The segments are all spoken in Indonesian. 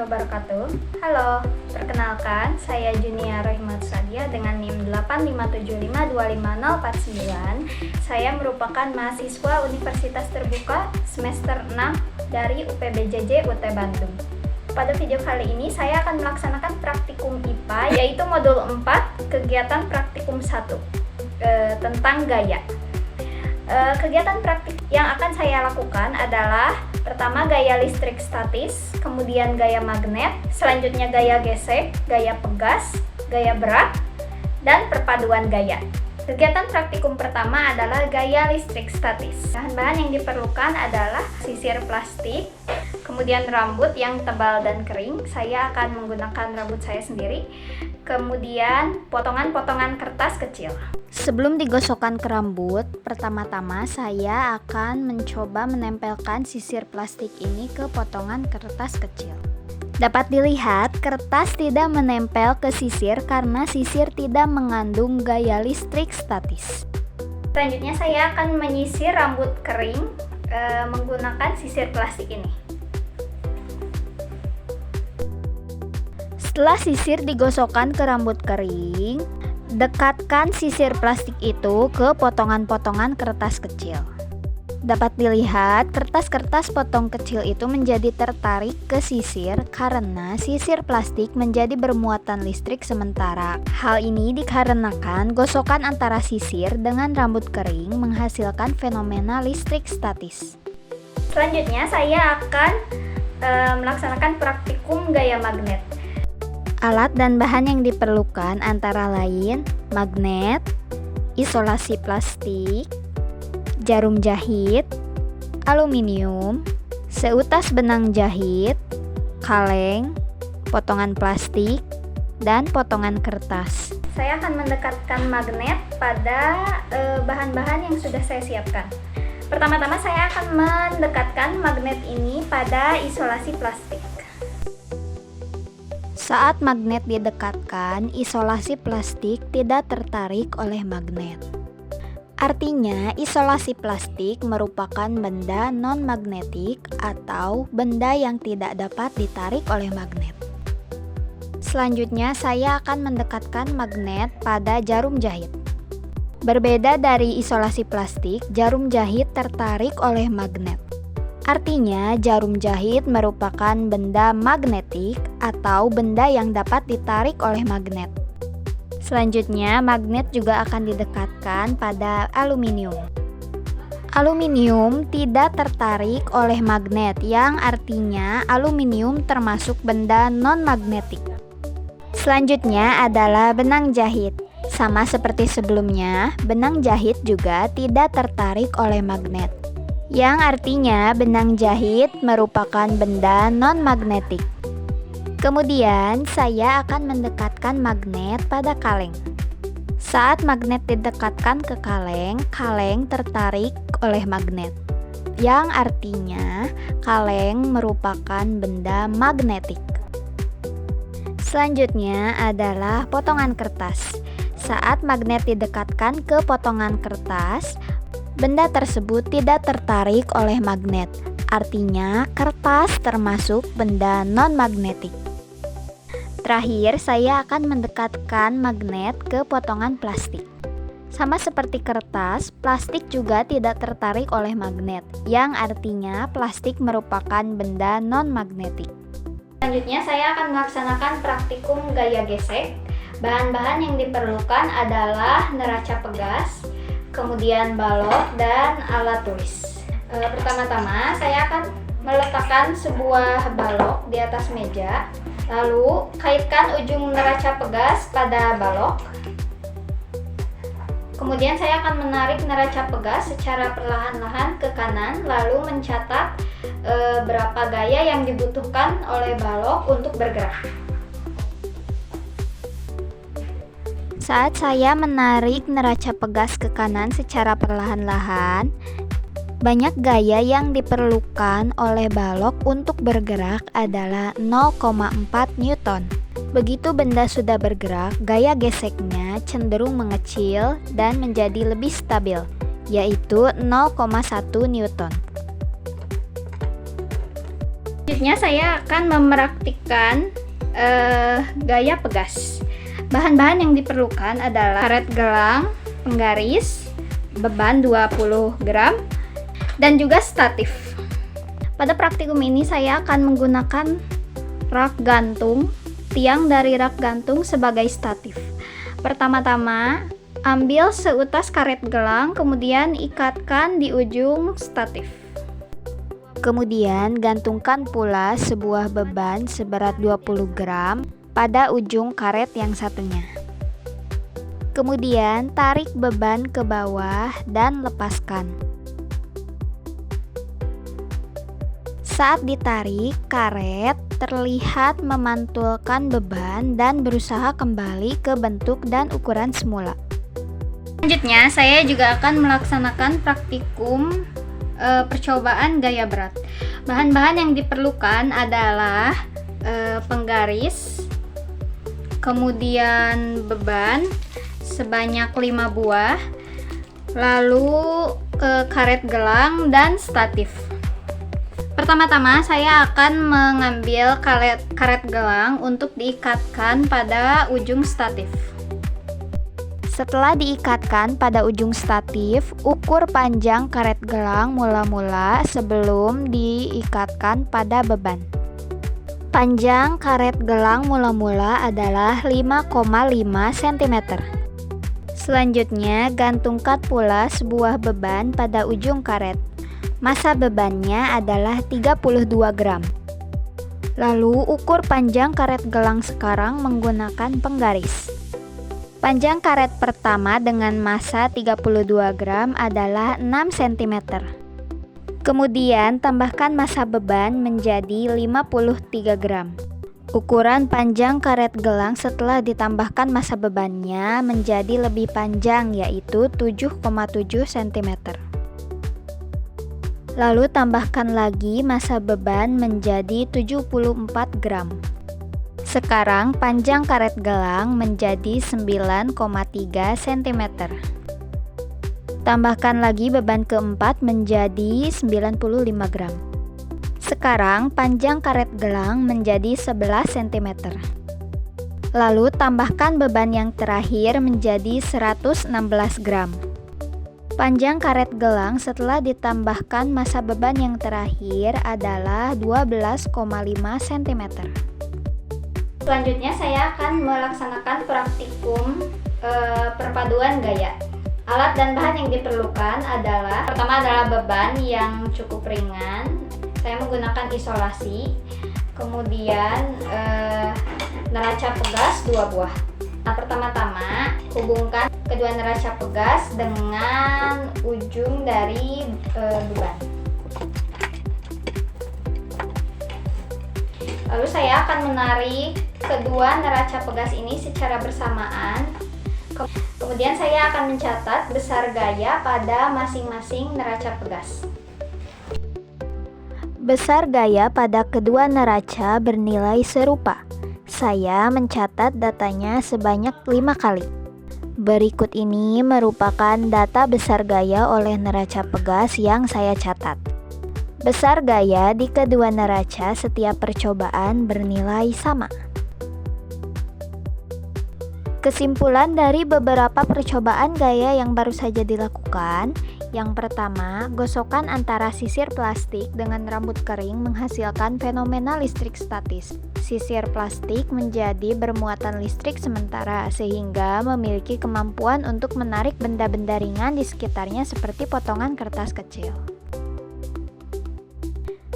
wabarakatuh. Halo, perkenalkan saya Junia Rohimah Sadia dengan NIM 857525049. Saya merupakan mahasiswa Universitas Terbuka semester 6 dari UPBJJ UT Bandung. Pada video kali ini saya akan melaksanakan praktikum IPA yaitu modul 4 kegiatan praktikum 1 tentang gaya. Kegiatan praktik yang akan saya lakukan adalah pertama gaya listrik statis, kemudian gaya magnet, selanjutnya gaya gesek, gaya pegas, gaya berat, dan perpaduan gaya. Kegiatan praktikum pertama adalah gaya listrik statis. Bahan-bahan yang diperlukan adalah sisir plastik, kemudian rambut yang tebal dan kering. Saya akan menggunakan rambut saya sendiri. Kemudian potongan-potongan kertas kecil. Sebelum digosokkan ke rambut, pertama-tama saya akan mencoba menempelkan sisir plastik ini ke potongan kertas kecil. Dapat dilihat, kertas tidak menempel ke sisir karena sisir tidak mengandung gaya listrik statis. Selanjutnya saya akan menyisir rambut kering menggunakan sisir plastik ini. Setelah sisir digosokkan ke rambut kering, dekatkan sisir plastik itu ke potongan-potongan kertas kecil. Dapat dilihat, kertas-kertas potong kecil itu menjadi tertarik ke sisir karena sisir plastik menjadi bermuatan listrik sementara. Hal ini dikarenakan gosokan antara sisir dengan rambut kering menghasilkan fenomena listrik statis. Selanjutnya saya akan melaksanakan praktikum gaya magnet. Alat dan bahan yang diperlukan antara lain magnet, isolasi plastik, jarum jahit, aluminium, seutas benang jahit, kaleng, potongan plastik, dan potongan kertas. Saya akan mendekatkan magnet pada bahan-bahan yang sudah saya siapkan. Pertama-tama saya akan mendekatkan magnet ini pada isolasi plastik. Saat magnet didekatkan, isolasi plastik tidak tertarik oleh magnet. Artinya, isolasi plastik merupakan benda non-magnetik atau benda yang tidak dapat ditarik oleh magnet. Selanjutnya, saya akan mendekatkan magnet pada jarum jahit. Berbeda dari isolasi plastik, jarum jahit tertarik oleh magnet. Artinya, jarum jahit merupakan benda magnetik atau benda yang dapat ditarik oleh magnet. Selanjutnya, magnet juga akan didekatkan pada aluminium. Aluminium tidak tertarik oleh magnet, yang artinya aluminium termasuk benda non-magnetik. Selanjutnya adalah benang jahit. Sama seperti sebelumnya, benang jahit juga tidak tertarik oleh magnet, yang artinya benang jahit merupakan benda non-magnetik. Kemudian saya akan mendekatkan magnet pada kaleng. Saat magnet didekatkan ke kaleng, kaleng tertarik oleh magnet, yang artinya kaleng merupakan benda magnetik. Selanjutnya adalah potongan kertas. Saat magnet didekatkan ke potongan kertas, benda tersebut tidak tertarik oleh magnet, artinya kertas termasuk benda non-magnetik. Terakhir, saya akan mendekatkan magnet ke potongan plastik. Sama seperti kertas, plastik juga tidak tertarik oleh magnet, yang artinya plastik merupakan benda non-magnetik. Selanjutnya, saya akan melaksanakan praktikum gaya gesek. Bahan-bahan yang diperlukan adalah neraca pegas, kemudian balok, dan alat tulis. Pertama-tama saya akan meletakkan sebuah balok di atas meja, lalu kaitkan ujung neraca pegas pada balok. Kemudian saya akan menarik neraca pegas secara perlahan-lahan ke kanan, lalu mencatat berapa gaya yang dibutuhkan oleh balok untuk bergerak. Saat saya menarik neraca pegas ke kanan secara perlahan-lahan, banyak gaya yang diperlukan oleh balok untuk bergerak adalah 0,4 Newton. Begitu benda sudah bergerak, gaya geseknya cenderung mengecil dan menjadi lebih stabil, yaitu 0,1 Newton. Selanjutnya saya akan mempraktikkan gaya pegas. Bahan-bahan yang diperlukan adalah karet gelang, penggaris, beban 20 gram, dan juga statif. Pada praktikum ini saya akan menggunakan rak gantung, tiang dari rak gantung sebagai statif. Pertama-tama, ambil seutas karet gelang, kemudian ikatkan di ujung statif. Kemudian gantungkan pula sebuah beban seberat 20 gram pada ujung karet yang satunya. Kemudian tarik beban ke bawah dan lepaskan. Saat ditarik, karet terlihat memantulkan beban dan berusaha kembali ke bentuk dan ukuran semula. Selanjutnya, saya juga akan melaksanakan praktikum percobaan gaya berat. Bahan-bahan yang diperlukan adalah penggaris, kemudian beban sebanyak 5 buah, lalu karet gelang dan statif. Pertama-tama saya akan mengambil karet gelang untuk diikatkan pada ujung statif. Setelah diikatkan pada ujung statif, ukur panjang karet gelang mula-mula sebelum diikatkan pada beban. Panjang karet gelang mula-mula adalah 5,5 cm. Selanjutnya, gantungkan pula sebuah beban pada ujung karet. Massa bebannya adalah 32 gram. Lalu, ukur panjang karet gelang sekarang menggunakan penggaris. Panjang karet pertama dengan massa 32 gram adalah 6 cm. Kemudian tambahkan massa beban menjadi 53 gram. Ukuran panjang karet gelang setelah ditambahkan massa bebannya menjadi lebih panjang, yaitu 7,7 cm. Lalu tambahkan lagi massa beban menjadi 74 gram. Sekarang panjang karet gelang menjadi 9,3 cm. Tambahkan lagi beban keempat menjadi 95 gram. Sekarang panjang karet gelang menjadi 11 cm. Lalu tambahkan beban yang terakhir menjadi 116 gram. Panjang karet gelang setelah ditambahkan massa beban yang terakhir adalah 12,5 cm. Selanjutnya saya akan melaksanakan praktikum perpaduan gaya. Alat dan bahan yang diperlukan adalah, pertama adalah beban yang cukup ringan. Saya menggunakan isolasi. Kemudian neraca pegas 2 buah. Nah, pertama-tama hubungkan kedua neraca pegas dengan ujung dari beban. Lalu saya akan menarik kedua neraca pegas ini secara bersamaan. Kemudian saya akan mencatat besar gaya pada masing-masing neraca pegas. Besar gaya pada kedua neraca bernilai serupa. Saya mencatat datanya sebanyak 5 kali. Berikut ini merupakan data besar gaya oleh neraca pegas yang saya catat. Besar gaya di kedua neraca setiap percobaan bernilai sama. Kesimpulan dari beberapa percobaan gaya yang baru saja dilakukan. Yang pertama, gosokan antara sisir plastik dengan rambut kering menghasilkan fenomena listrik statis. Sisir plastik menjadi bermuatan listrik sementara sehingga memiliki kemampuan untuk menarik benda-benda ringan di sekitarnya seperti potongan kertas kecil.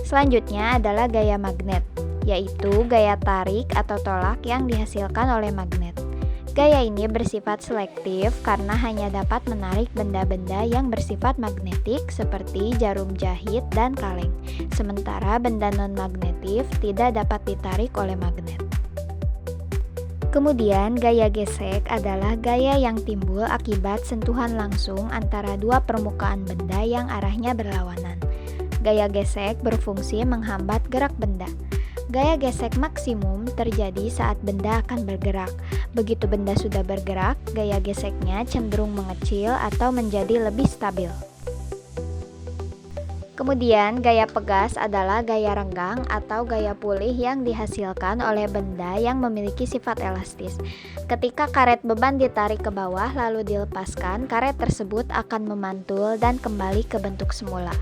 Selanjutnya adalah gaya magnet, yaitu gaya tarik atau tolak yang dihasilkan oleh magnet. Gaya ini bersifat selektif karena hanya dapat menarik benda-benda yang bersifat magnetik seperti jarum jahit dan kaleng, sementara benda non-magnetif tidak dapat ditarik oleh magnet. Kemudian, gaya gesek adalah gaya yang timbul akibat sentuhan langsung antara dua permukaan benda yang arahnya berlawanan. Gaya gesek berfungsi menghambat gerak benda. Gaya gesek maksimum terjadi saat benda akan bergerak. Begitu benda sudah bergerak, gaya geseknya cenderung mengecil atau menjadi lebih stabil. Kemudian, gaya pegas adalah gaya renggang atau gaya pulih yang dihasilkan oleh benda yang memiliki sifat elastis. Ketika karet beban ditarik ke bawah lalu dilepaskan, karet tersebut akan memantul dan kembali ke bentuk semula.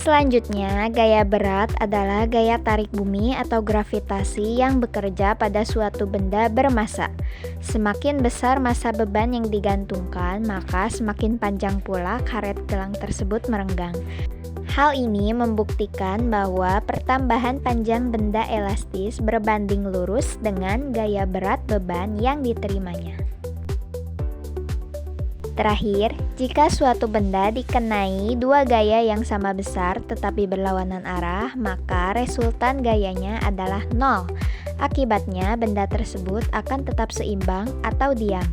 Selanjutnya, gaya berat adalah gaya tarik bumi atau gravitasi yang bekerja pada suatu benda bermassa. Semakin besar massa beban yang digantungkan, maka semakin panjang pula karet gelang tersebut merenggang. Hal ini membuktikan bahwa pertambahan panjang benda elastis berbanding lurus dengan gaya berat beban yang diterimanya. Terakhir, jika suatu benda dikenai dua gaya yang sama besar tetapi berlawanan arah, maka resultan gayanya adalah 0. Akibatnya, benda tersebut akan tetap seimbang atau diam.